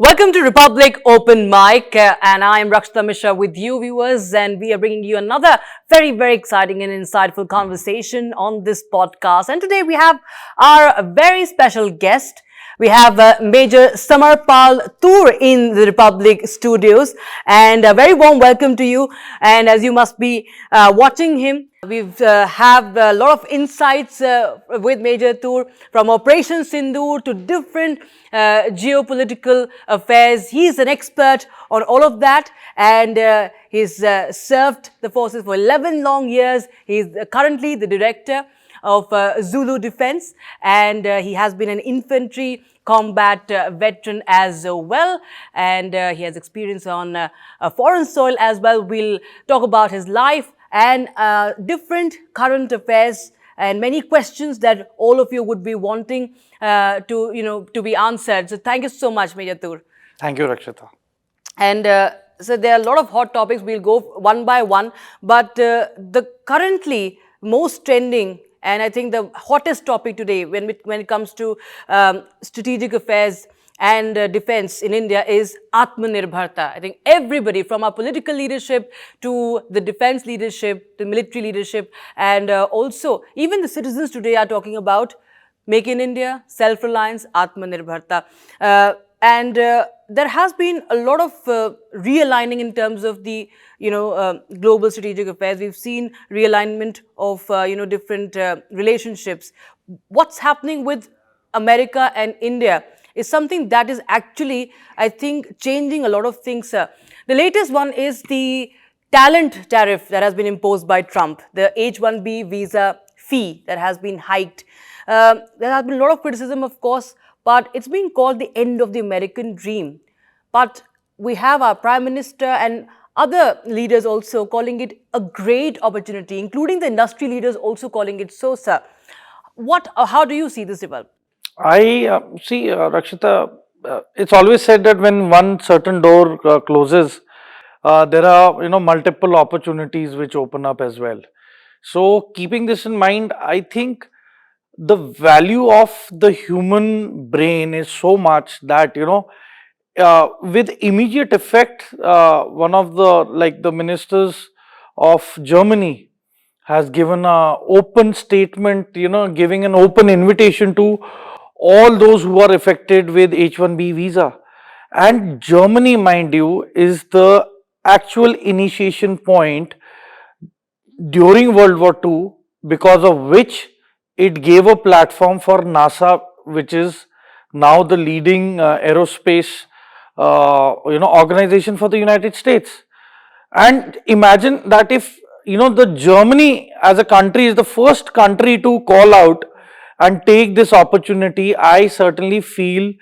Welcome to Republic Open Mic, and I am Rakshita Misra with you, viewers, and we are bringing you another very exciting and insightful conversation on this podcast. And today we have our very special guest. We have Major Samar Pal Toor in the Republic studios, and a very warm welcome to you. And as you must be watching him, we've have a lot of insights with Major Toor, from Operation Sindoor to different geopolitical affairs. He's an expert on all of that, and he's served the forces for 11 long years. He's currently the Director of Zulu Defence, and he has been an Infantry Combat veteran as well, and he has experience on foreign soil as well. We'll talk about his life and different current affairs and many questions that all of you would be wanting to be answered. So thank you so much, Major Toor. Thank you, Rakshita. And so there are a lot of hot topics. We'll go one by one, but the currently most trending and I think the hottest topic today when it comes to strategic affairs and defense in India is Atmanirbhar Bharat. I think everybody from our political leadership to the defense leadership, the military leadership, and also even the citizens today are talking about Make in India, self-reliance, Atmanirbhar Bharat. And there has been a lot of realigning in terms of the global strategic affairs. We've seen realignment of different relationships. What's happening with America and India is something that is actually, I think, changing a lot of things. The latest one is the talent tariff that has been imposed by Trump, the H1B visa fee that has been hiked. There has been a lot of criticism, of course, but it's being called the end of the American dream. But we have our Prime Minister and other leaders also calling it a great opportunity, including the industry leaders also calling it so, sir. How do you see this develop? I see, Rakshita, it's always said that when one certain door closes, there are multiple opportunities which open up as well. So keeping this in mind, I think the value of the human brain is so much that with immediate effect, one of the ministers of Germany has given an open statement, giving an open invitation to all those who are affected with H1B visa. And Germany, mind you, is the actual initiation point during World War II, because of which it gave a platform for NASA, which is now the leading aerospace organization for the United States. And imagine that if the Germany as a country is the first country to call out and take this opportunity, I certainly feel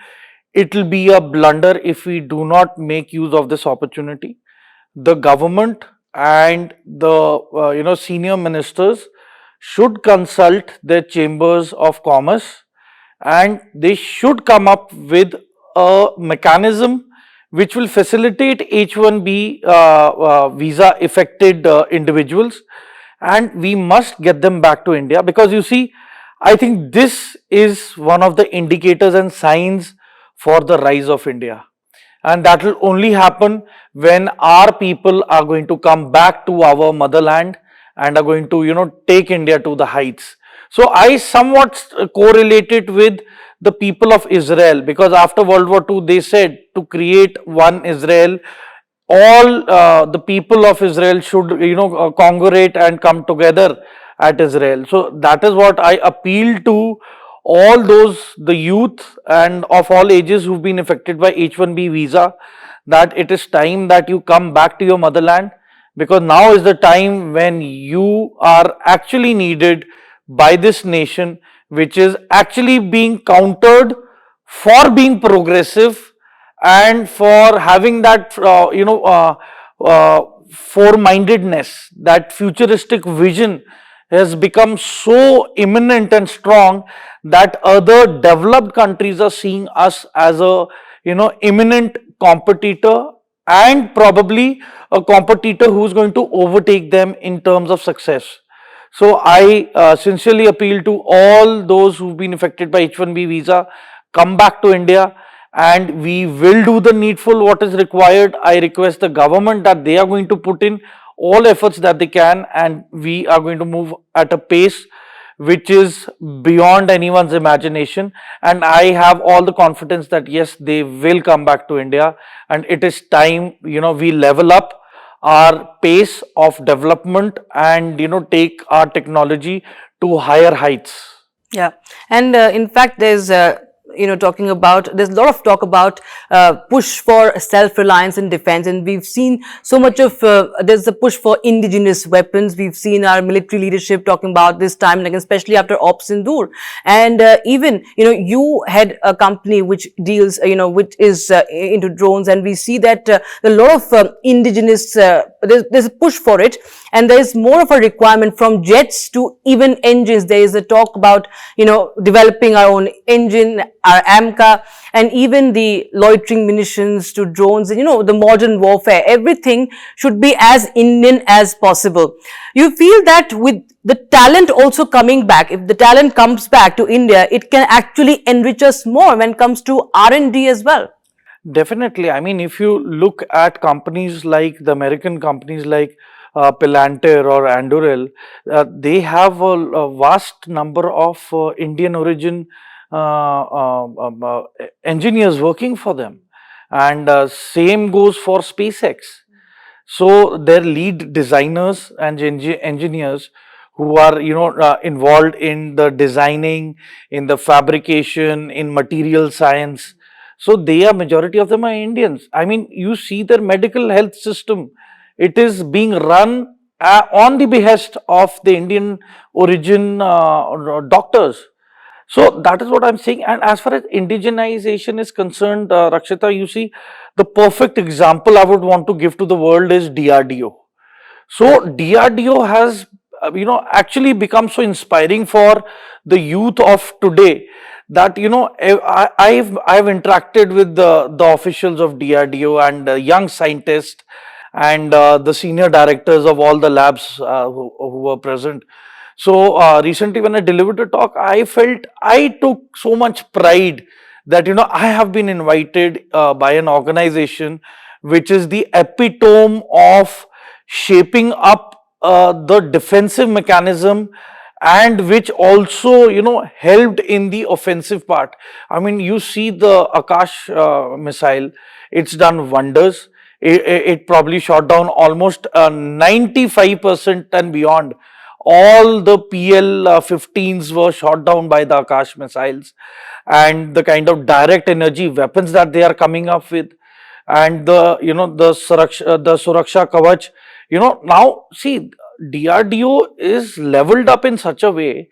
it will be a blunder if we do not make use of this opportunity. The government and the senior ministers should consult their chambers of commerce, and they should come up with a mechanism which will facilitate H1B visa affected individuals, and we must get them back to India, because you see, I think this is one of the indicators and signs for the rise of India. And that will only happen when our people are going to come back to our motherland and are going to, take India to the heights. So I somewhat correlate it with the people of Israel, because after World War II, they said to create one Israel, all the people of Israel should, congregate and come together at Israel. So that is what I appeal to all the youth and of all ages who've been affected by H1B visa, that it is time that you come back to your motherland, because now is the time when you are actually needed by this nation, which is actually being countered for being progressive and for having that foremindedness, that futuristic vision has become so imminent and strong that other developed countries are seeing us as a imminent competitor, and probably a competitor who is going to overtake them in terms of success. So I sincerely appeal to all those who've been affected by H1B visa, come back to India and we will do the needful what is required. I request the government that they are going to put in all efforts that they can, and we are going to move at a pace which is beyond anyone's imagination. And I have all the confidence that yes, they will come back to India, and it is time, we level up our pace of development and, take our technology to higher heights. Yeah, and in fact, talking about, there's a lot of talk about push for self-reliance in defense, and we've seen so much of, there's a push for indigenous weapons. We've seen our military leadership talking about this time, like especially after Operation Sindoor. And even, you had a company which deals, which is into drones, and we see that a lot of indigenous, there's a push for it, and there is more of a requirement from jets to even engines. There is a talk about, developing our own engine, our AMCA, and even the loitering munitions to drones, the modern warfare. Everything should be as Indian as possible. You feel that with the talent also coming back, if the talent comes back to India, it can actually enrich us more when it comes to R&D as well? Definitely. I mean, if you look at companies like the American companies like Palantir or Anduril, they have a vast number of Indian origin engineers working for them, and same goes for SpaceX. So their lead designers and engineers who are involved in the designing, in the fabrication, in material science, so they are, majority of them are Indians. I mean, you see their medical health system, it is being run on the behest of the Indian origin doctors. So that is what I'm saying. And as far as indigenization is concerned, Rakshita, you see, the perfect example I would want to give to the world is DRDO. So DRDO has, actually become so inspiring for the youth of today that, I've interacted with the officials of DRDO and young scientists and the senior directors of all the labs who were present. So recently when I delivered a talk, I felt I took so much pride that, I have been invited by an organization which is the epitome of shaping up the defensive mechanism, and which also, helped in the offensive part. I mean, you see the Akash missile, it's done wonders. It probably shot down almost 95% and beyond. All the PL-15s were shot down by the Akash missiles, and the kind of direct energy weapons that they are coming up with, and the Suraksha Kavach. Now see, DRDO is leveled up in such a way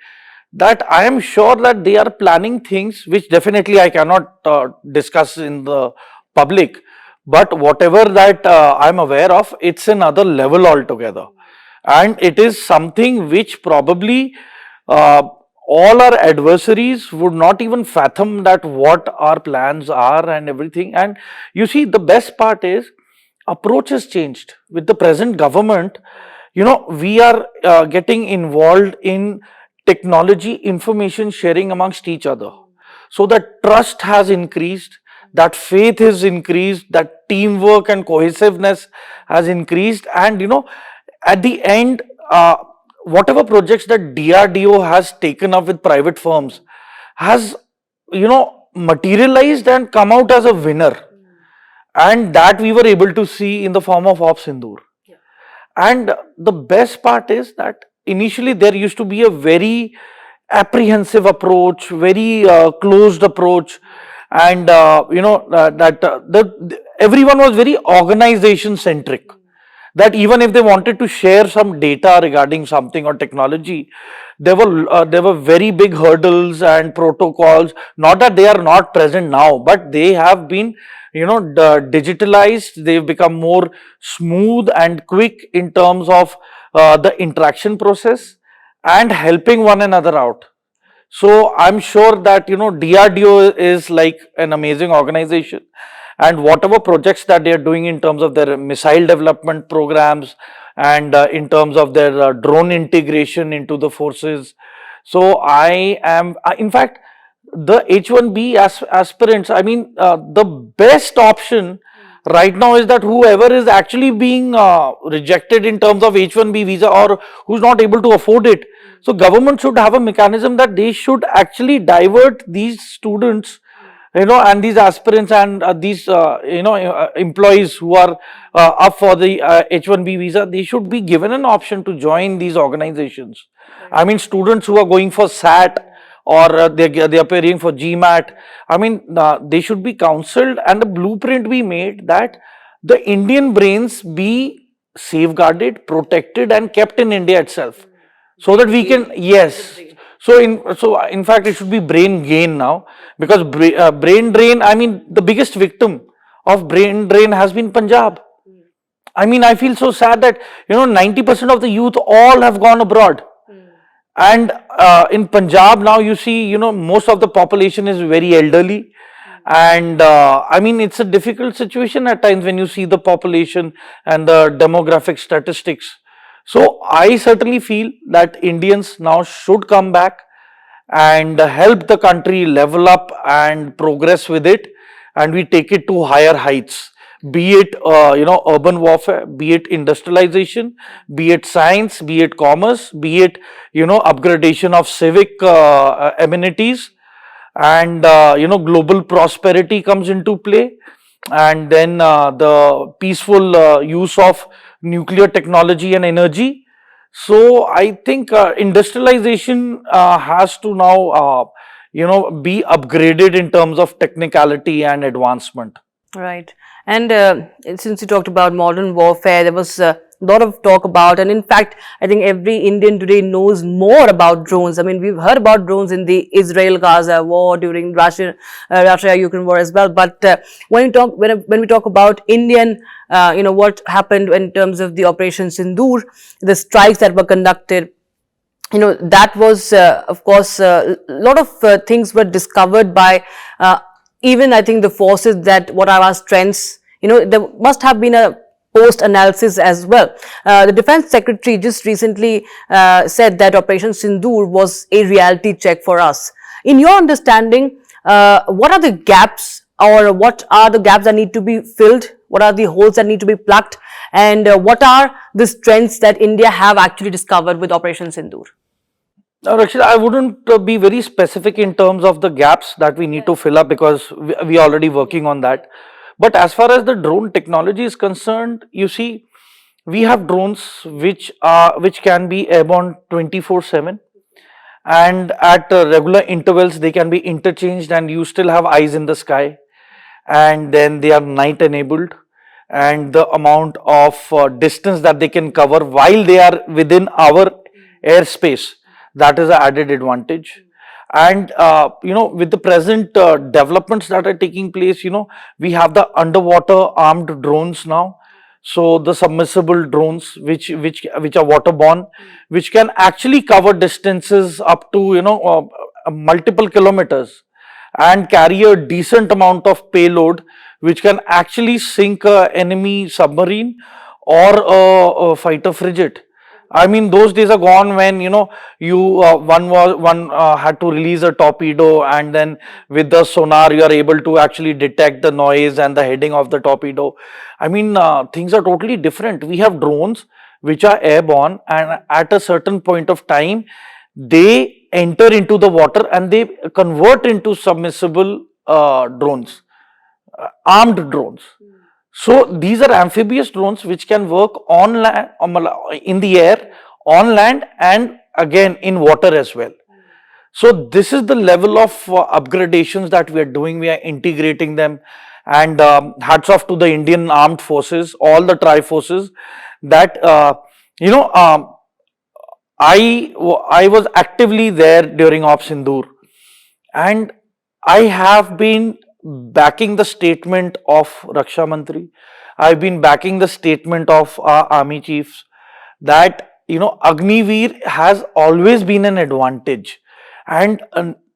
that I am sure that they are planning things which definitely I cannot discuss in the public, but whatever that I am aware of, it's another level altogether. And it is something which probably all our adversaries would not even fathom that what our plans are and everything. And you see, the best part is approach has changed with the present government. We are getting involved in technology information sharing amongst each other, so that trust has increased, that faith is increased, that teamwork and cohesiveness has increased. And at the end, whatever projects that DRDO has taken up with private firms has, materialized and come out as a winner. And that we were able to see in the form of Sindoor. Yeah. And the best part is that initially there used to be a very apprehensive approach, very closed approach, and everyone was very organization centric. That even if they wanted to share some data regarding something or technology, there were very big hurdles and protocols. Not that they are not present now, but they have been digitalized. They've become more smooth and quick in terms of the interaction process and helping one another out. So I'm sure that DRDO is like an amazing organization, and whatever projects that they are doing in terms of their missile development programs and in terms of their drone integration into the forces. So I am, in fact, the H1B aspirants, I mean, the best option right now is that whoever is actually being rejected in terms of H1B visa or who's not able to afford it, so government should have a mechanism that they should actually divert these students, and these aspirants and these employees who are up for the H1B visa, they should be given an option to join these organizations. I mean, students who are going for SAT or they are preparing for GMAT, I mean, they should be counseled and a blueprint be made that the Indian brains be safeguarded, protected and kept in India itself, so that we can, yes. So in fact, it should be brain gain now, because brain drain, I mean, the biggest victim of brain drain has been Punjab. I mean, I feel so sad that 90% of the youth all have gone abroad. And in Punjab now, you see, most of the population is very elderly. And I mean, it's a difficult situation at times when you see the population and the demographic statistics. So I certainly feel that Indians now should come back and help the country level up and progress with it, and we take it to higher heights. Be it urban warfare, be it industrialization, be it science, be it commerce, be it upgradation of civic amenities, and global prosperity comes into play, and then the peaceful use of nuclear technology and energy. So I think industrialization has to now be upgraded in terms of technicality and advancement. Right. And since you talked about modern warfare, there was a lot of talk about, and in fact, I think every Indian today knows more about drones. I mean, we've heard about drones in the Israel-Gaza war, during Russia-Ukraine war as well. But when we talk about Indian, what happened in terms of the Operation Sindoor, the strikes that were conducted, that was, of course, a lot of things were discovered by even, I think, the forces, that what are our strengths. There must have been a post-analysis as well. The Defense Secretary just recently said that Operation Sindoor was a reality check for us. In your understanding, what are the gaps, or what are the gaps that need to be filled? What are the holes that need to be plugged? And what are the strengths that India have actually discovered with Operation Sindoor? Now, Rakshita, I wouldn't be very specific in terms of the gaps that we need to fill up, because we are already working on that. But as far as the drone technology is concerned, you see, we have drones which can be airborne 24/7, and at regular intervals they can be interchanged, and you still have eyes in the sky, and then they are night enabled, and the amount of distance that they can cover while they are within our airspace, that is an added advantage. And with the present developments that are taking place, we have the underwater armed drones now. So the submersible drones, which are waterborne, which can actually cover distances up to multiple kilometers, and carry a decent amount of payload, which can actually sink a enemy submarine or a fighter frigate. I mean, those days are gone when one had to release a torpedo, and then with the sonar you are able to actually detect the noise and the heading of the torpedo. I mean, things are totally different. We have drones which are airborne, and at a certain point of time they enter into the water and they convert into submersible drones, armed drones. So these are amphibious drones which can work on land, in the air, on land, and again in water as well. So this is the level of upgradations that we are doing. We are integrating them, and hats off to the Indian Armed Forces, all the tri-forces, that I was actively there during Op Sindoor, and I have been backing the statement of Raksha Mantri. I've been backing the statement of our army chiefs that Agniveer has always been an advantage, and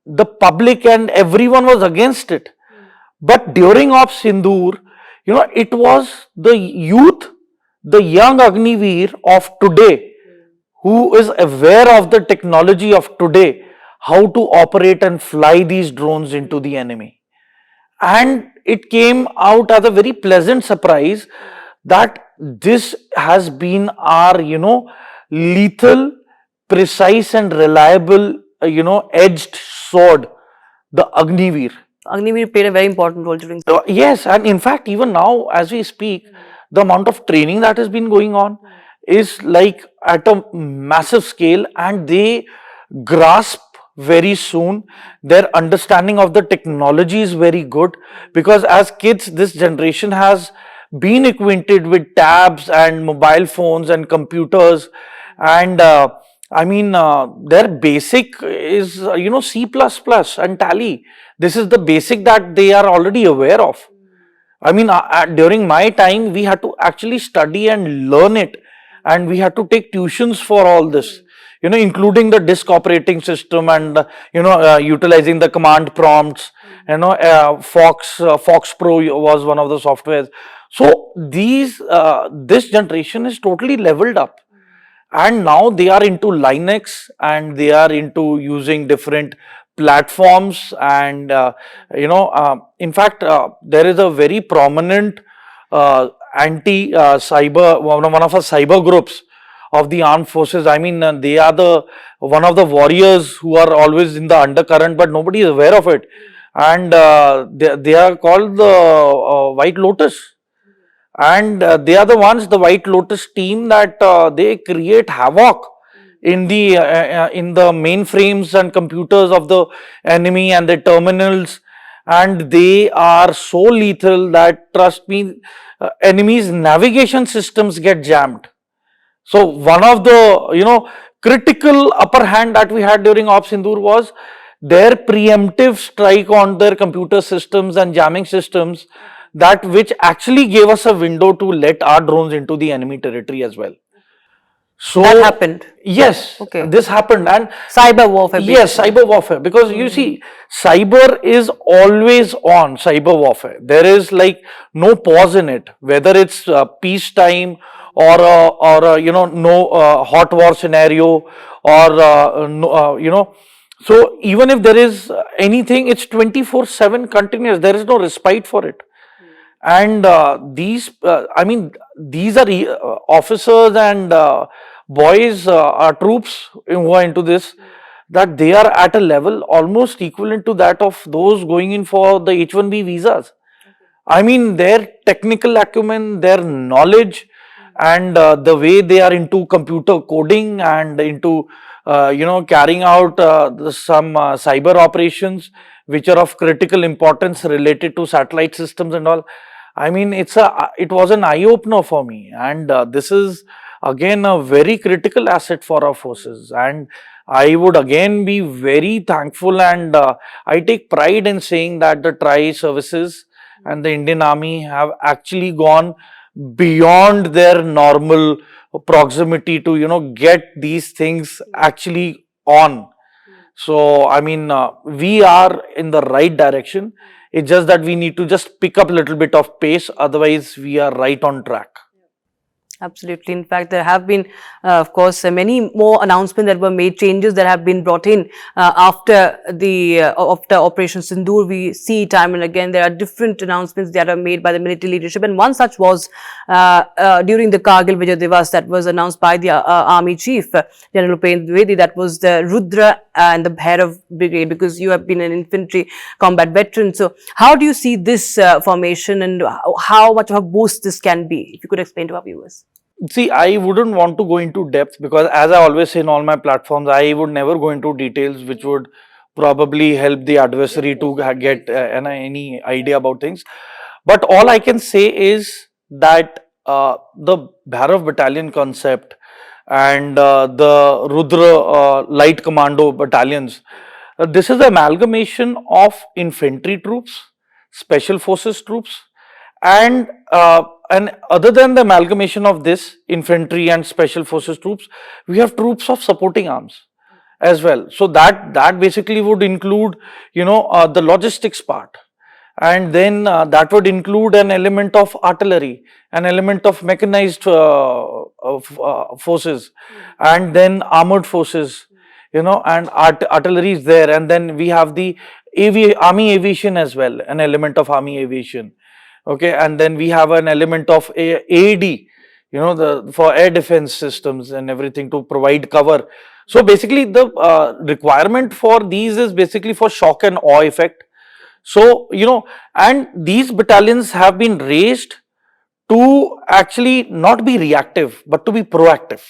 the public and everyone was against it. But during Op Sindoor, it was the youth, the young Agniveer of today, who is aware of the technology of today, how to operate and fly these drones into the enemy. And it came out as a very pleasant surprise that this has been our, lethal, precise and reliable, edged sword, the Agniveer. Agniveer played a very important role during. Yes, and in fact, even now as we speak, the amount of training that has been going on is like at a massive scale, and they grasp very soon. Their understanding of the technology is very good, because as kids, this generation has been acquainted with tabs and mobile phones and computers, and their basic is, C++ and Tally. This is the basic that they are already aware of. I mean, during my time, we had to actually study and learn it, and we had to take tuitions for all this, including the disk operating system and, utilizing the command prompts. Fox Pro was one of the softwares. So this generation is totally leveled up. And now they are into Linux, and they are into using different platforms. And, in fact, there is a very prominent anti-cyber, one of our cyber groups of the armed forces. I mean, they are one of the warriors who are always in the undercurrent, but nobody is aware of it. And they are called the White Lotus. And they are the ones, the White Lotus team, that they create havoc in the mainframes and computers of the enemy and the terminals, and they are so lethal that, trust me, enemies' navigation systems get jammed. So one of the critical upper hand that we had during Operation Sindoor was their preemptive strike on their computer systems and jamming systems, that which actually gave us a window to let our drones into the enemy territory as well. So that happened. Yes, okay. This happened. And cyber warfare. Yes, cyber warfare, because you see, cyber is always on. Cyber warfare, there is like no pause in it, whether it's peacetime or no hot war scenario, or so even if there is anything, it's 24/7 continuous. There is no respite for it. And these are officers and boys, are troops who are into this, that they are at a level almost equivalent to that of those going in for the H1B visas. I mean, their technical acumen, their knowledge, and the way they are into computer coding and into carrying out some cyber operations which are of critical importance related to satellite systems and all. I mean, it was an eye-opener for me, and this is again a very critical asset for our forces. And I would again be very thankful, and I take pride in saying that the TRI services and the Indian Army have actually gone beyond their normal proximity to get these things actually on. So I mean, we are in the right direction. It's just that we need to just pick up a little bit of pace, otherwise we are right on track. Absolutely. In fact, there have been, of course, many more announcements that were made, changes that have been brought in after Operation Sindoor. We see time and again there are different announcements that are made by the military leadership, and one such was during the Kargil Vijay Divas that was announced by the Army Chief, General Upen Dwivedi. That was the Rudra and the Bhairav brigade, because you have been an infantry combat veteran. So how do you see this formation, and how much of a boost this can be? If you could explain to our viewers. See, I wouldn't want to go into depth, because as I always say in all my platforms, I would never go into details which would probably help the adversary to get any idea about things. But all I can say is that the Bhairav battalion concept and the Rudra light commando battalions, this is an amalgamation of infantry troops, special forces troops, and other than the amalgamation of this infantry and special forces troops, we have troops of supporting arms as well. So that basically would include, the logistics part, and then that would include an element of artillery, an element of mechanized forces, and then armored forces. and artillery is there, and then we have the army aviation as well, an element of army aviation. Okay, and then we have an element of AAD, for air defense systems and everything to provide cover. So basically, the requirement for these is basically for shock and awe effect. So, and these battalions have been raised to actually not be reactive, but to be proactive.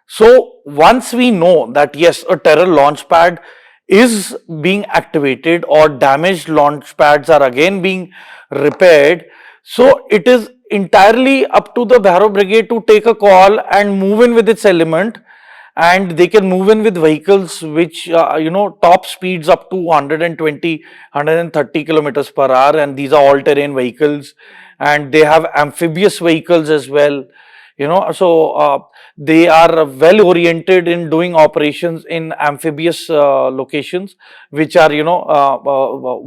So, once we know that yes, a terror launch pad is being activated or damaged launch pads are again being repaired, so it is entirely up to the Bhairav Brigade to take a call and move in with its element, and they can move in with vehicles which top speeds up to 120 130 kilometers per hour, and these are all terrain vehicles, and they have amphibious vehicles as well. So they are well oriented in doing operations in amphibious locations, which are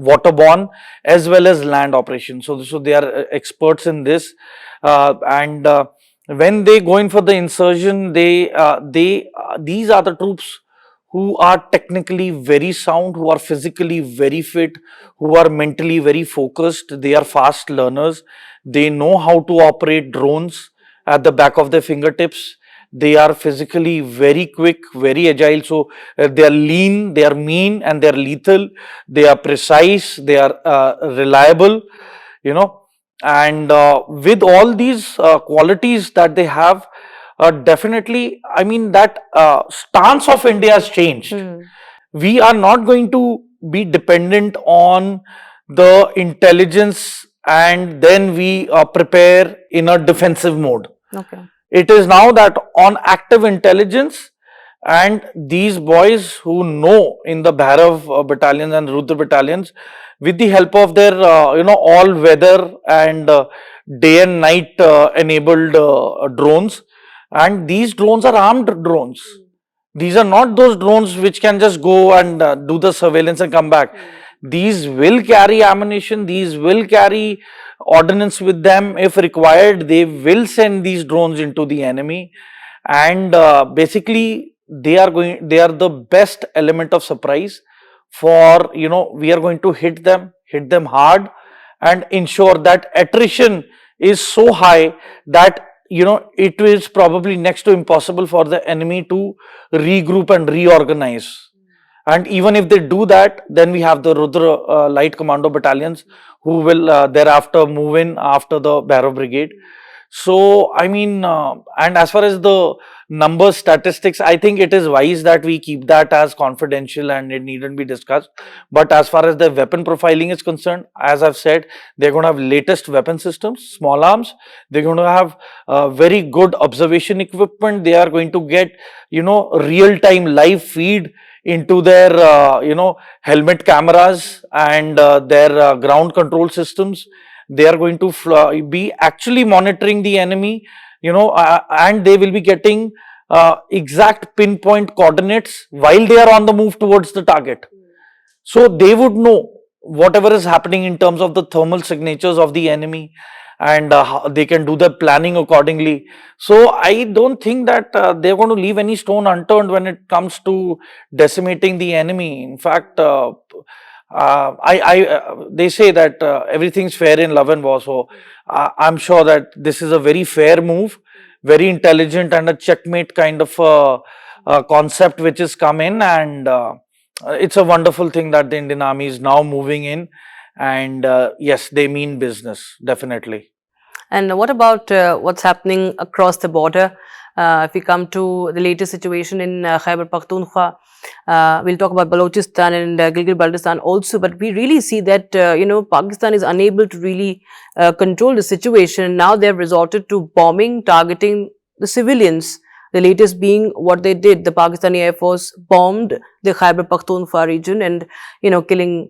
waterborne as well as land operations. So they are experts in this, and when they go in for the insurgent, these are the troops who are technically very sound, who are physically very fit, who are mentally very focused. They are fast learners. They know how to operate drones at the back of their fingertips. They are physically very quick, very agile. So they are lean, they are mean, and they are lethal. They are precise, they are reliable, and with all these qualities that they have, definitely, I mean, that stance of India has changed. We are not going to be dependent on the intelligence and then we prepare in a defensive mode. Okay. It is now that on active intelligence, and these boys who know in the Bhairav battalions and Rudra battalions, with the help of their all weather and day and night enabled drones, and these drones are armed drones. These are not those drones which can just go and do the surveillance and come back. These will carry ammunition, these will carry ordnance with them. If required, they will send these drones into the enemy, and basically they are the best element of surprise for, we are going to hit them hard, and ensure that attrition is so high that it is probably next to impossible for the enemy to regroup and reorganize. And even if they do that, then we have the Rudra light commando battalions who will thereafter move in after the Bhairav brigade. So, I mean, and as far as the numbers, statistics, I think it is wise that we keep that as confidential and it needn't be discussed. But as far as the weapon profiling is concerned, as I've said, they're going to have latest weapon systems, small arms. They're going to have very good observation equipment. They are going to get, real-time live feed into their, helmet cameras and their ground control systems. They are going to be actually monitoring the enemy, and they will be getting exact pinpoint coordinates while they are on the move towards the target. So they would know whatever is happening in terms of the thermal signatures of the enemy, and they can do the planning accordingly. So I don't think that they're going to leave any stone unturned when it comes to decimating the enemy. In fact, they say that everything's fair in love and war. So I'm sure that this is a very fair move, very intelligent, and a checkmate kind of concept which has come in, and it's a wonderful thing that the Indian Army is now moving in, and yes, they mean business, definitely. And what about what's happening across the border? If we come to the latest situation in Khyber Pakhtunkhwa, we'll talk about Balochistan and Gilgit-Baltistan also, but we really see that, Pakistan is unable to really control the situation. Now they've resorted to bombing, targeting the civilians. The latest being what they did, the Pakistani Air Force bombed the Khyber Pakhtunkhwa region and, killing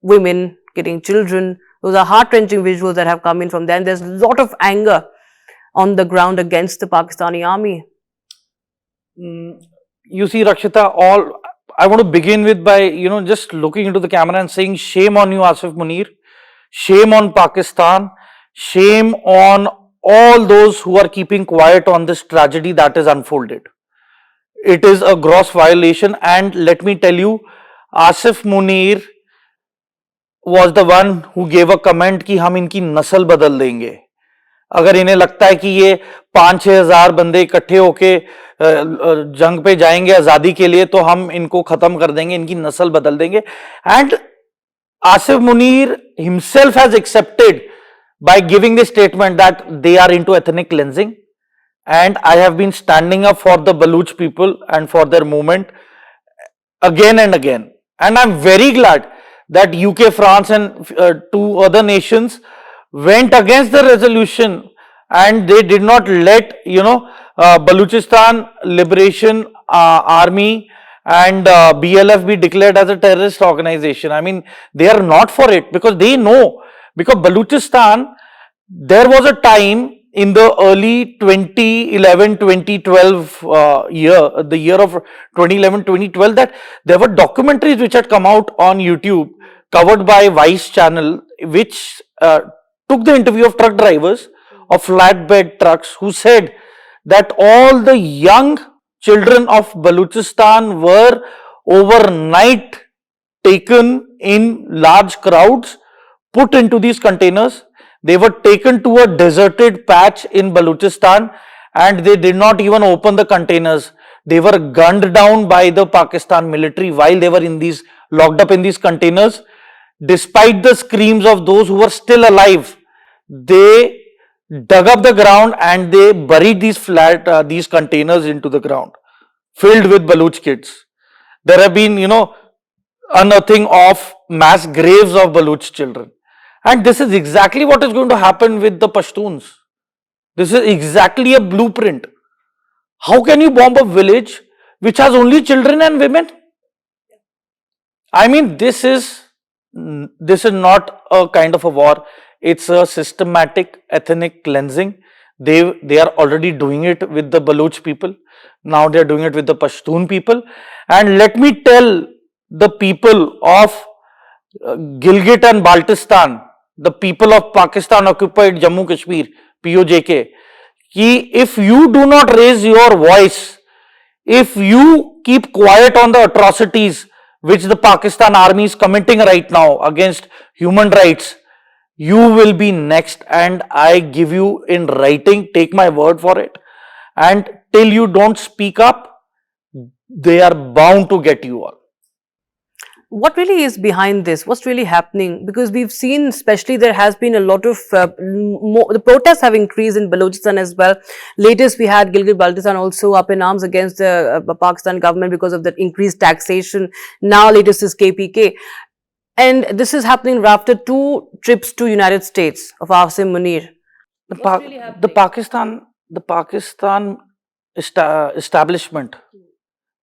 women, killing children. Those are heart-wrenching visuals that have come in from there. And there's a lot of anger on the ground against the Pakistani army. You see, Rakshita, I want to begin with by, just looking into the camera and saying, shame on you, Asif Munir. Shame on Pakistan. Shame on all those who are keeping quiet on this tragedy that is unfolded. it is a gross violation. And let me tell you, Asif Munir was the one who gave a comment कि हम इनकी नस्ल बदल देंगे. अगर इन्हें लगता है कि ये 5-6 हजार बंदे इकट्ठे होके जंग पे जाएंगे आजादी के लिए, तो हम इनको खत्म कर देंगे, इनकी नस्ल बदल देंगे. And Asif Munir himself has accepted by giving the statement that they are into ethnic cleansing. And I have been standing up for the Baluch people and for their movement again and again. And I'm very glad that UK, France and 2 other nations went against the resolution, and they did not let, Baluchistan Liberation Army and BLF be declared as a terrorist organization. I mean, they are not for it, because they know, because Baluchistan, there was a time in the early 2011-2012 year, the year of 2011-2012, that there were documentaries which had come out on YouTube, covered by Vice channel, which took the interview of truck drivers of flatbed trucks, who said that all the young children of Baluchistan were overnight taken in large crowds, put into these containers. They were taken to a deserted patch in Baluchistan, and they did not even open the containers. They were gunned down by the Pakistan military while they were locked up in these containers. Despite the screams of those who were still alive, they dug up the ground and they buried these containers into the ground, filled with Baluch kids. There have been, unearthing of mass graves of Baluch children. And this is exactly what is going to happen with the Pashtuns. This is exactly a blueprint. How can you bomb a village which has only children and women? I mean, this is not a kind of a war. It's a systematic ethnic cleansing. They are already doing it with the Baluch people. Now they are doing it with the Pashtun people. And let me tell the people of Gilgit and Baltistan, the people of Pakistan occupied Jammu Kashmir, POJK, कि if you do not raise your voice, if you keep quiet on the atrocities which the Pakistan army is committing right now against human rights, you will be next. And I give you in writing, take my word for it. And till you don't speak up, they are bound to get you all. What really is behind this? What's really happening? Because we've seen, especially, there has been a lot of, the protests have increased in Balochistan as well. Latest, we had Gilgit-Baltistan also up in arms against the Pakistan government because of the increased taxation. Now, latest is KPK. And this is happening after 2 trips to United States of Asif Munir. The Pakistan establishment,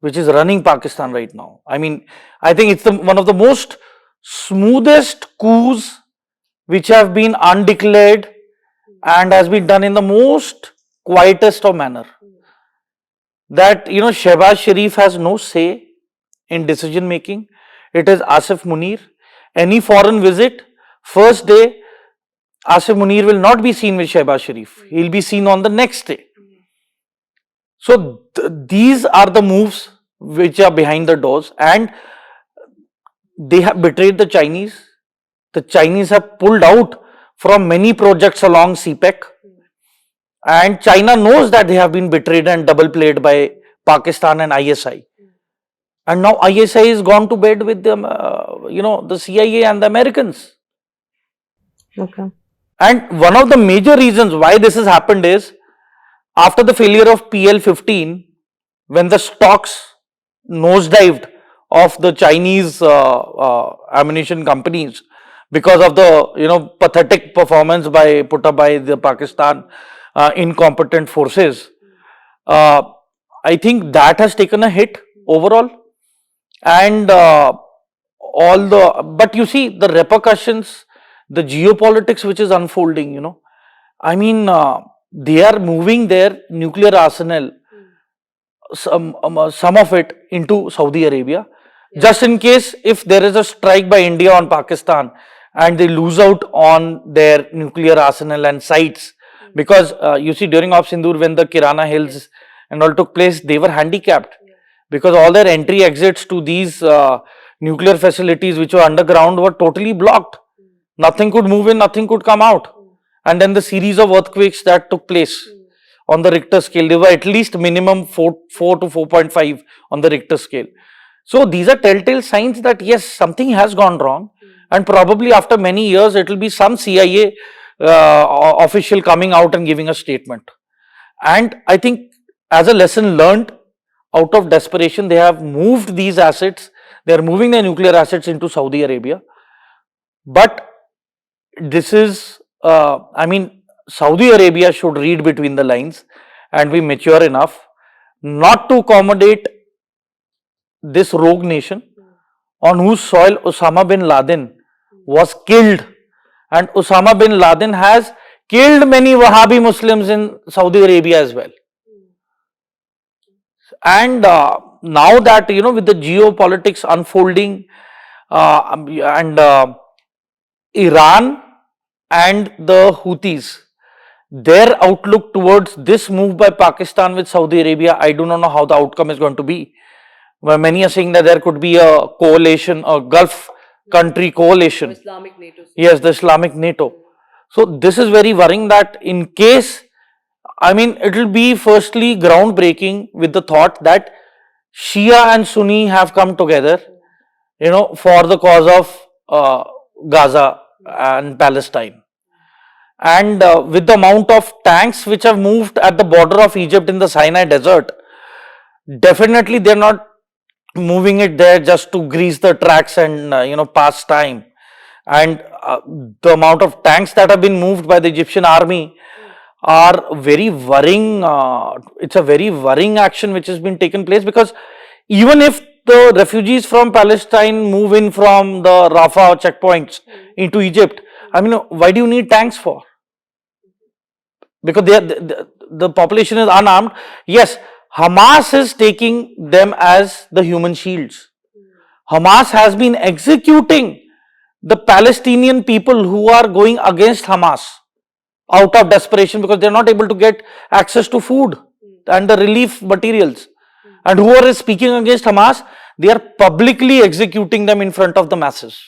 which is running Pakistan right now. I mean, I think it's one of the most smoothest coups which have been undeclared and has been done in the most quietest of manner. That, Shehbaz Sharif has no say in decision making. It is Asif Munir. Any foreign visit, first day, Asif Munir will not be seen with Shehbaz Sharif. He will be seen on the next day. So these are the moves which are behind the doors, and they have betrayed the Chinese. The Chinese have pulled out from many projects along CPEC, and China knows that they have been betrayed and double played by Pakistan and ISI. And now ISI is gone to bed with them, the CIA and the Americans. Okay. And one of the major reasons why this has happened is, after the failure of PL-15, when the stocks nosedived of the Chinese ammunition companies because of the pathetic performance put up by the Pakistan incompetent forces, I think that has taken a hit overall. And but you see the repercussions, the geopolitics which is unfolding, I mean, they are moving their nuclear arsenal, some of it, into Saudi Arabia, just in case if there is a strike by India on Pakistan and they lose out on their nuclear arsenal and sites. Because you see, during Operation Sindoor, when the Kirana Hills and all took place, they were handicapped. because all their entry exits to these nuclear facilities which were underground were totally blocked. Nothing could move in, nothing could come out. And then the series of earthquakes that took place on the Richter scale, they were at least minimum 4 to 4.5 on the Richter scale. So these are telltale signs that yes, something has gone wrong, and probably after many years it will be some CIA official coming out and giving a statement. And I think as a lesson learned, out of desperation, they have moved these assets, they are moving their nuclear assets into Saudi Arabia. But this is, I mean, Saudi Arabia should read between the lines and be mature enough not to accommodate this rogue nation on whose soil Osama bin Laden was killed. And Osama bin Laden has killed many Wahhabi Muslims in Saudi Arabia as well. And now that, with the geopolitics unfolding and Iran and the Houthis, their outlook towards this move by Pakistan with Saudi Arabia, I do not know how the outcome is going to be. Where many are saying that there could be a coalition, a Gulf country coalition. Islamic NATO. Yes, the Islamic NATO. So this is very worrying that in case, I mean, it will be firstly groundbreaking with the thought that Shia and Sunni have come together, for the cause of Gaza and Palestine. And with the amount of tanks which have moved at the border of Egypt in the Sinai desert, definitely they're not moving it there just to grease the tracks and, pass time. And the amount of tanks that have been moved by the Egyptian army are very worrying. It's a very worrying action which has been taken place, because even if the refugees from Palestine move in from the Rafah checkpoints into Egypt, I mean, why do you need tanks for? Because the population is unarmed. Yes, Hamas is taking them as the human shields. Hamas has been executing the Palestinian people who are going against Hamas out of desperation, because they are not able to get access to food and the relief materials. And whoever is speaking against Hamas, they are publicly executing them in front of the masses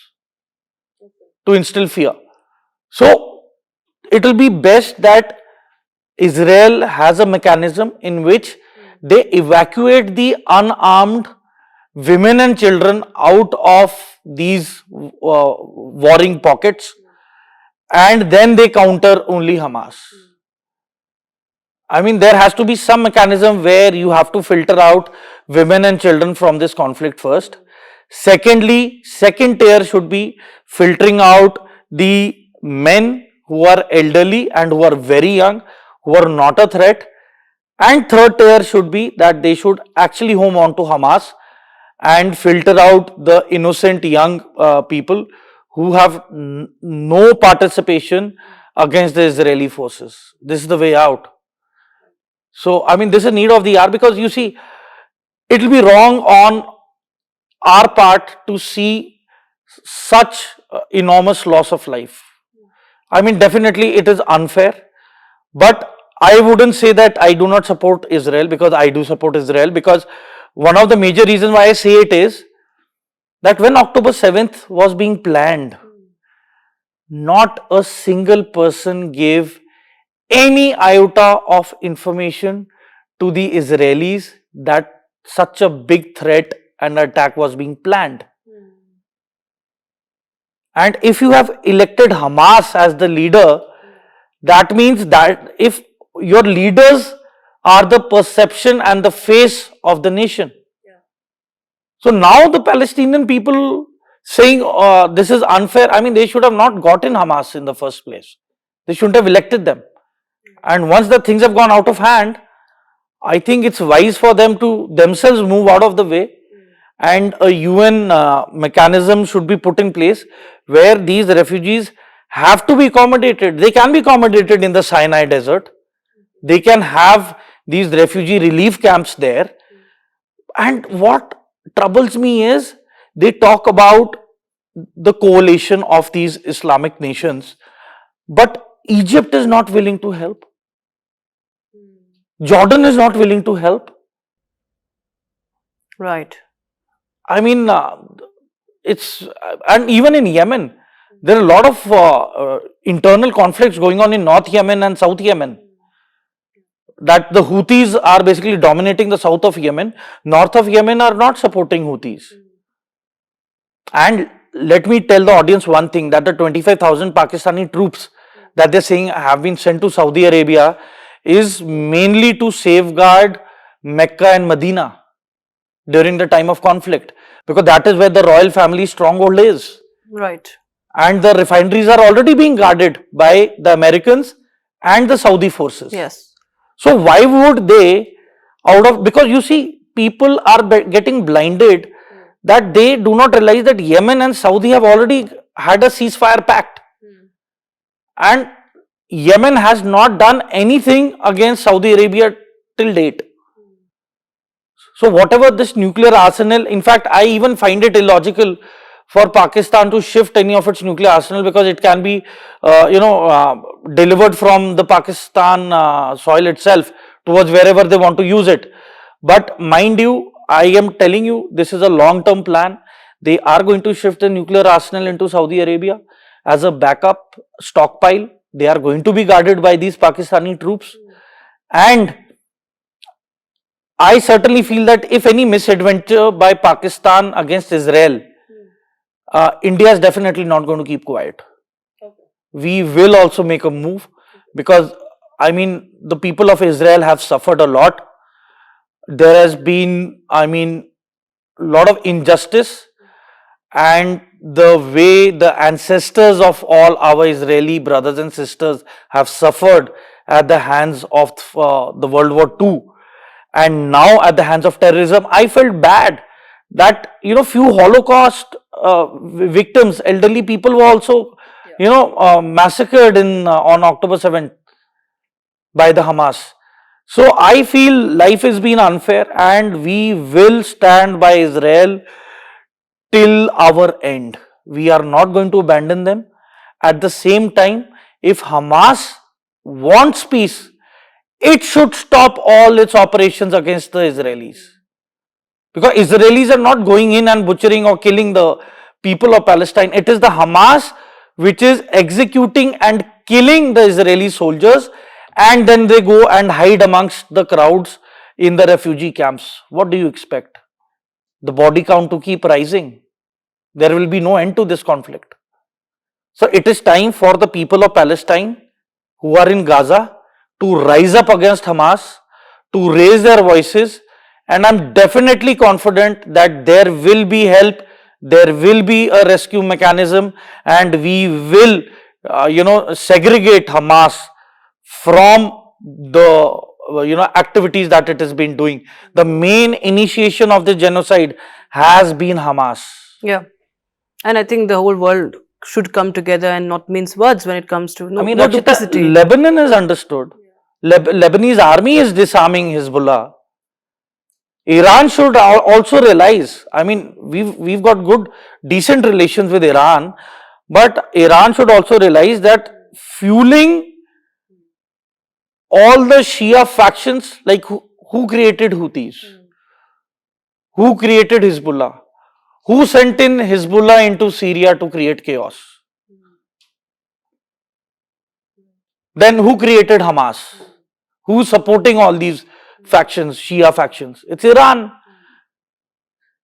to instill fear. So it will be best that Israel has a mechanism in which they evacuate the unarmed women and children out of these warring pockets, and then they counter only Hamas. I mean, there has to be some mechanism where you have to filter out women and children from this conflict first. Secondly, second tier should be filtering out the men who are elderly and who are very young, who are not a threat. And third tier should be that they should actually home on to Hamas and filter out the innocent young people who have no participation against the Israeli forces. This is the way out. So, I mean, this is a need of the hour, because you see, it will be wrong on our part to see such enormous loss of life. I mean, definitely it is unfair, but I wouldn't say that I do not support Israel, because I do support Israel, because one of the major reasons why I say it is that when October 7th was being planned, not a single person gave any iota of information to the Israelis that such a big threat and attack was being planned. And if you have elected Hamas as the leader, that means that if your leaders are the perception and the face of the nation. So now the Palestinian people saying this is unfair, I mean, they should have not gotten Hamas in the first place. They shouldn't have elected them. And once the things have gone out of hand, I think it's wise for them to themselves move out of the way, and a UN mechanism should be put in place where these refugees have to be accommodated. They can be accommodated in the Sinai desert. They can have these refugee relief camps there. And what troubles me is they talk about the coalition of these Islamic nations, but Egypt is not willing to help. Jordan is not willing to help. Right. I mean, and even in Yemen, there are a lot of internal conflicts going on in North Yemen and South Yemen. That the Houthis are basically dominating the south of Yemen. North of Yemen are not supporting Houthis. And let me tell the audience one thing, that the 25,000 Pakistani troops that they're saying have been sent to Saudi Arabia is mainly to safeguard Mecca and Medina during the time of conflict, because that is where the royal family stronghold is. Right. And the refineries are already being guarded by the Americans and the Saudi forces. Yes. So why would they, because you see, people are getting blinded that they do not realize that Yemen and Saudi have already had a ceasefire pact. And Yemen has not done anything against Saudi Arabia till date. So whatever this nuclear arsenal, in fact, I even find it illogical for Pakistan to shift any of its nuclear arsenal, because it can be, delivered from the Pakistan soil itself towards wherever they want to use it. But mind you, I am telling you, this is a long-term plan. They are going to shift the nuclear arsenal into Saudi Arabia as a backup stockpile. They are going to be guarded by these Pakistani troops. And I certainly feel that if any misadventure by Pakistan against Israel, India is definitely not going to keep quiet. We will also make a move, because I mean, the people of Israel have suffered a lot. There has been, a lot of injustice, and the way the ancestors of all our Israeli brothers and sisters have suffered at the hands of the World War II, and now at the hands of terrorism, I felt bad that, few Holocaust victims, elderly people, were also, massacred on October 7th by the Hamas. So I feel life has been unfair, and we will stand by Israel till our end. We are not going to abandon them. At the same time, if Hamas wants peace, it should stop all its operations against the Israelis. Because Israelis are not going in and butchering or killing the people of Palestine. It is the Hamas which is executing and killing the Israeli soldiers, and then they go and hide amongst the crowds in the refugee camps. What do you expect? The body count to keep rising. There will be no end to this conflict. So it is time for the people of Palestine who are in Gaza to rise up against Hamas, to raise their voices, and I'm definitely confident that there will be help, there will be a rescue mechanism, and we will, segregate Hamas from the, activities that it has been doing. The main initiation of the genocide has been Hamas. Yeah. And I think the whole world should come together and not mince words when it comes to no Rakshita, duplicity. Lebanon is understood. Lebanese army is disarming Hezbollah. Iran should also realize, we've got good, decent relations with Iran, but Iran should also realize that fueling all the Shia factions, like who created Houthis? Who created Hezbollah? Who sent in Hezbollah into Syria to create chaos? Then who created Hamas? Who's supporting all these factions, Shia factions? It's Iran.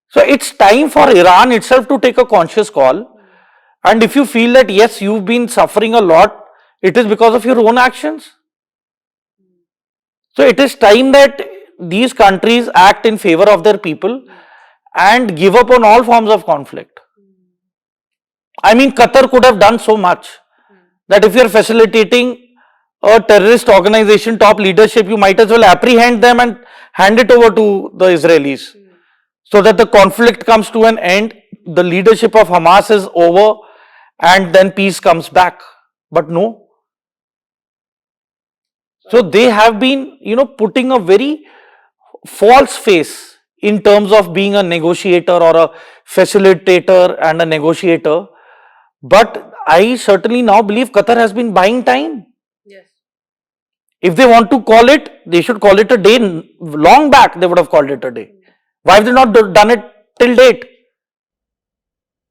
So it's time for Iran itself to take a conscious call. And if you feel that yes, you've been suffering a lot, it is because of your own actions. So it is time that these countries act in favor of their people and give up on all forms of conflict. Qatar could have done so much that if you're facilitating a terrorist organization top leadership, you might as well apprehend them and hand it over to the Israelis so that the conflict comes to an end, the leadership of Hamas is over, and then peace comes back. But no. So they have been, putting a very false face in terms of being a negotiator or a facilitator and a negotiator. But I certainly now believe Qatar has been buying time. Yes. If they want to call it, they should call it a day. Long back, they would have called it a day. Why have they not done it till date?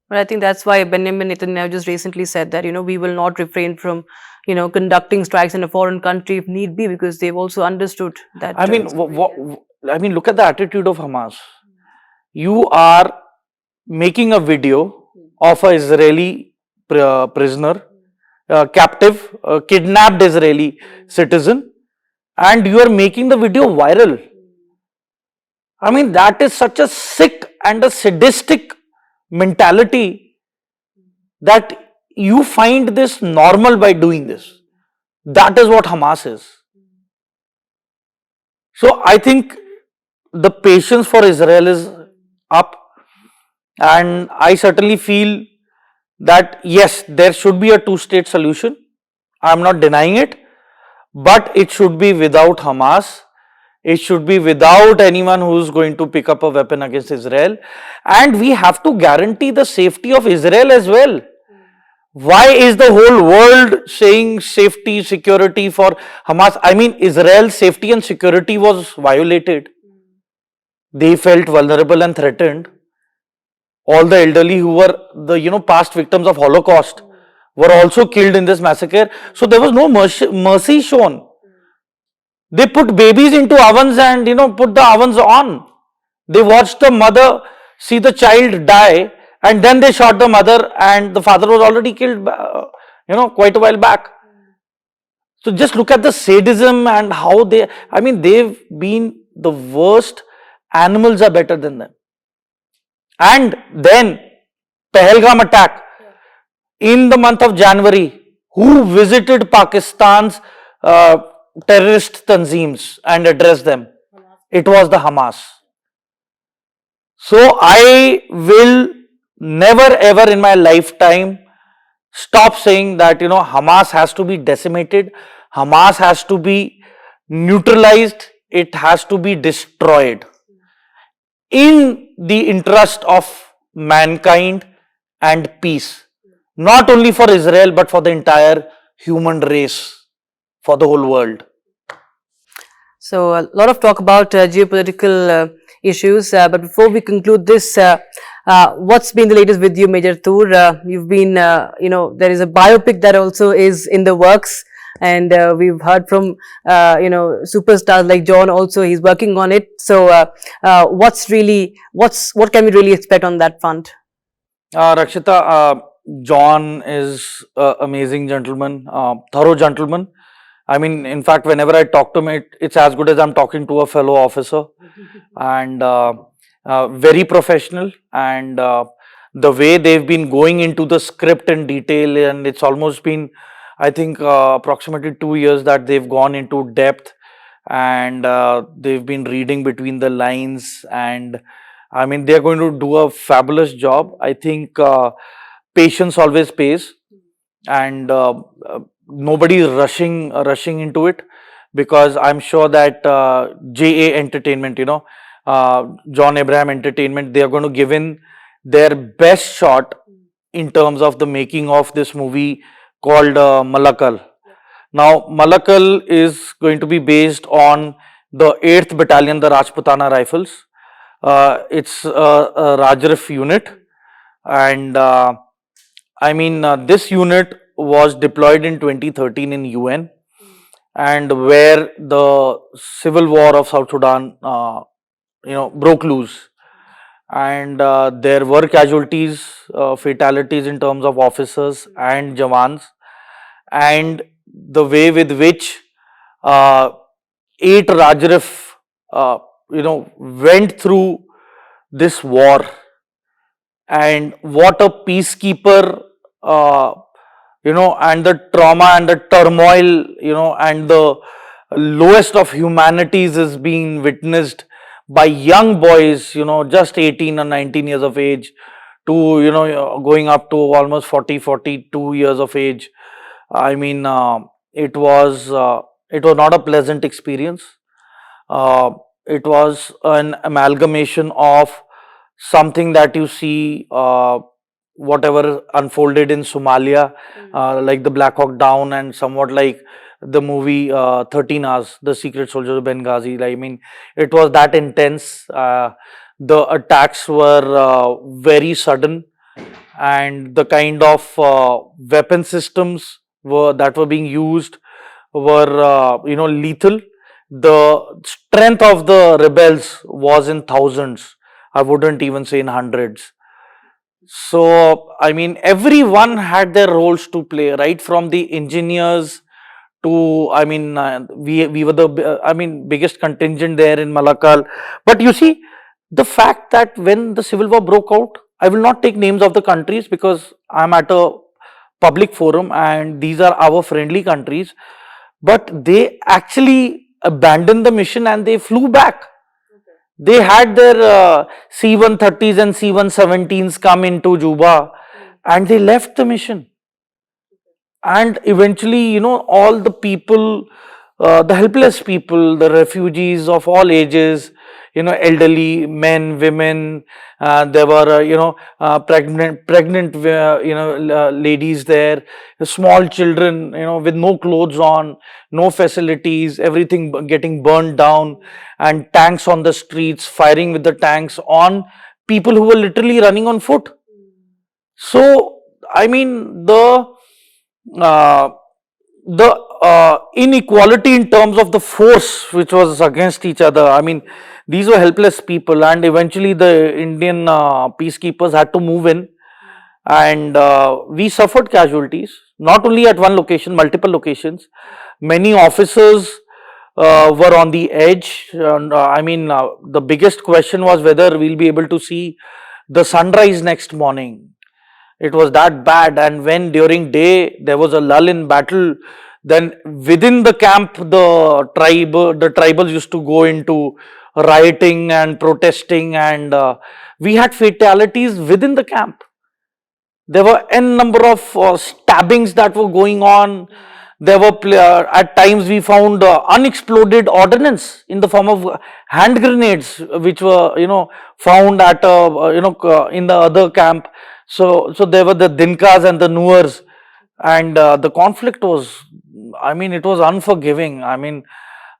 But I think that's why Benjamin Netanyahu just recently said that, we will not refrain from, conducting strikes in a foreign country if need be, because they've also understood that. I mean, look at the attitude of Hamas. You are making a video of an Israeli prisoner, captive, kidnapped Israeli citizen, and you are making the video viral. I mean, that is such a sick and a sadistic mentality that you find this normal by doing this. That is what Hamas is. So I think the patience for Israel is up, and I certainly feel that yes, there should be a two-state solution. I am not denying it, but it should be without Hamas. It should be without anyone who is going to pick up a weapon against Israel. And we have to guarantee the safety of Israel as well. Why is the whole world saying safety, security for Hamas? I mean, Israel's safety and security was violated. They felt vulnerable and threatened. All the elderly who were the past victims of Holocaust were also killed in this massacre. So there was no mercy shown. They put babies into ovens and put the ovens on. They watched the mother see the child die, and then they shot the mother, and the father was already killed quite a while back. So just look at the sadism and how they've been the worst. Animals are better than them. And then Pahalgam attack in the month of January. Who visited Pakistan's terrorist tanzeems and addressed them? It was the Hamas. So I will never ever in my lifetime stop saying that Hamas has to be decimated, Hamas has to be neutralized, it has to be destroyed in the interest of mankind and peace, not only for Israel but for the entire human race, for the whole world. So a lot of talk about geopolitical issues, but before we conclude this, what's been the latest with you, Major Toor? You've been, there is a biopic that also is in the works, and we've heard from, superstars like John also, he's working on it. So what can we really expect on that front? Rakshita, John is an amazing gentleman, thorough gentleman. I mean, in fact, whenever I talk to him, it's as good as I'm talking to a fellow officer, and very professional. And the way they've been going into the script in detail, and it's almost been, I think, approximately 2 years that they've gone into depth, and they've been reading between the lines, and I mean, they're going to do a fabulous job. I think patience always pays, and nobody is rushing into it, because I'm sure that JA Entertainment, John Abraham Entertainment, they are going to give in their best shot in terms of the making of this movie called Malakal. Now, Malakal is going to be based on the 8th Battalion, the Rajputana Rifles. It's a Rajrif unit, and this unit was deployed in 2013 in UN, and where the civil war of South Sudan, broke loose, and there were casualties, fatalities in terms of officers and Jawans, and the way with which 8 Rajrif, went through this war, and what a peacekeeper, and the trauma and the turmoil, and the lowest of humanities is being witnessed by young boys, just 18 or 19 years of age to, going up to almost 42 years of age. I mean, it was not a pleasant experience. It was an amalgamation of something that you see, whatever unfolded in Somalia, like the Black Hawk Down, and somewhat like the movie 13 Hours, The Secret Soldiers of Benghazi. I mean, it was that intense. The attacks were very sudden, and the kind of weapon systems that were being used were lethal. The strength of the rebels was in thousands. I wouldn't even say in hundreds. So, I mean, everyone had their roles to play, right from the engineers to, I mean, we were the, biggest contingent there in Malakal. But you see, the fact that when the civil war broke out, I will not take names of the countries because I'm at a public forum and these are our friendly countries, but they actually abandoned the mission and they flew back. They had their C-130s and C-117s come into Juba and they left the mission. And eventually, all the people, the helpless people, the refugees of all ages, elderly, men, women, there were, pregnant, ladies there, small children, with no clothes on, no facilities, everything getting burned down, and tanks on the streets, firing with the tanks on people who were literally running on foot. So, I mean, uh, the inequality in terms of the force which was against each other. I mean, these were helpless people, and eventually the Indian peacekeepers had to move in, and we suffered casualties, not only at one location, multiple locations. Many officers were on the edge. And, the biggest question was whether we'll be able to see the sunrise next morning. It was that bad. And when during day there was a lull in battle, then within the camp the tribals used to go into rioting and protesting, and we had fatalities within the camp. There were n number of stabbings that were going on. There were at times we found unexploded ordnance in the form of hand grenades, which were found at in the other camp. So there were the Dinkas and the Nuers, and the conflict was, I mean, it was unforgiving. I mean,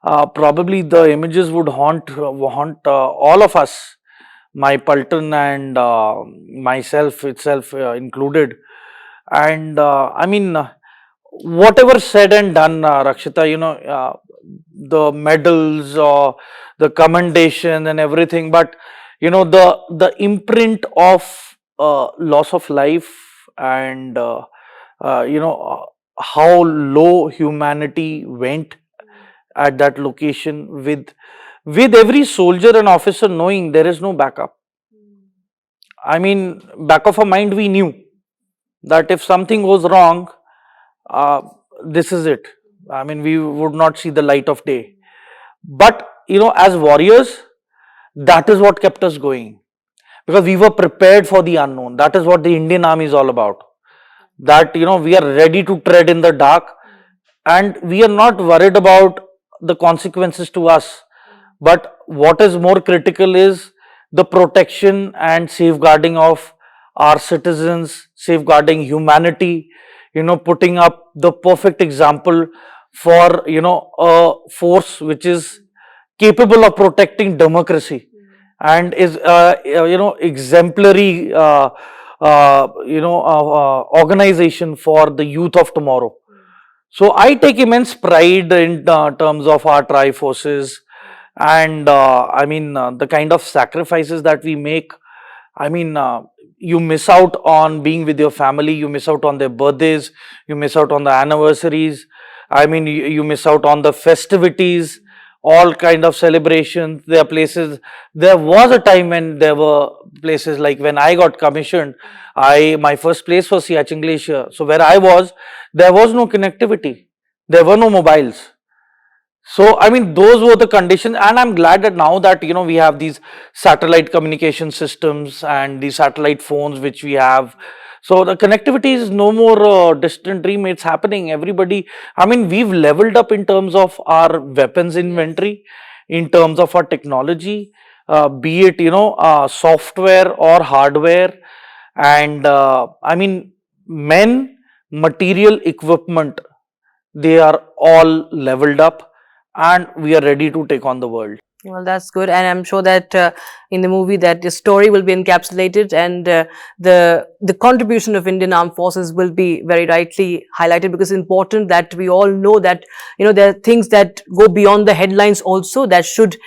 probably the images would haunt all of us, my Palton and myself itself included. And whatever said and done, Rakshita, the medals or the commendation and everything, but the imprint of loss of life, and how low humanity went at that location, with every soldier and officer knowing there is no backup. I mean, back of our mind, we knew that if something goes wrong, uh, this is it. I mean, we would not see the light of day. But, as warriors, that is what kept us going, because we were prepared for the unknown. That is what the Indian Army is all about. That, we are ready to tread in the dark, and we are not worried about the consequences to us. But what is more critical is the protection and safeguarding of our citizens, safeguarding humanity, putting up the perfect example for, a force which is capable of protecting democracy and is, exemplary, organization for the youth of tomorrow. So I take immense pride in terms of our tri-forces, and the kind of sacrifices that we make. I mean, you miss out on being with your family, you miss out on their birthdays, you miss out on the anniversaries. I mean, you miss out on the festivities, all kind of celebrations. There are places, there was a time when there were places like when I got commissioned, my first place was Siachen Glacier. So where I was, there was no connectivity. There were no mobiles. So, I mean, those were the conditions, and I'm glad that now that, we have these satellite communication systems and the satellite phones which we have. So, the connectivity is no more a distant dream, it's happening. Everybody, I mean, we've leveled up in terms of our weapons inventory, in terms of our technology, be it, software or hardware. And men, material, equipment, they are all leveled up, and we are ready to take on the world. Well, that's good, and I'm sure that in the movie that the story will be encapsulated, and the contribution of Indian Armed Forces will be very rightly highlighted, because it's important that we all know that there are things that go beyond the headlines also that should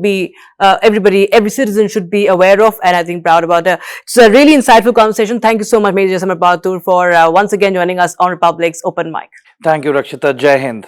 be every citizen should be aware of, and I think proud about it. It's a really insightful conversation. Thank you so much, Major Samar Pal Toor, for once again joining us on Republic's Open Mic. Thank you, Rakshita. Jai Hind.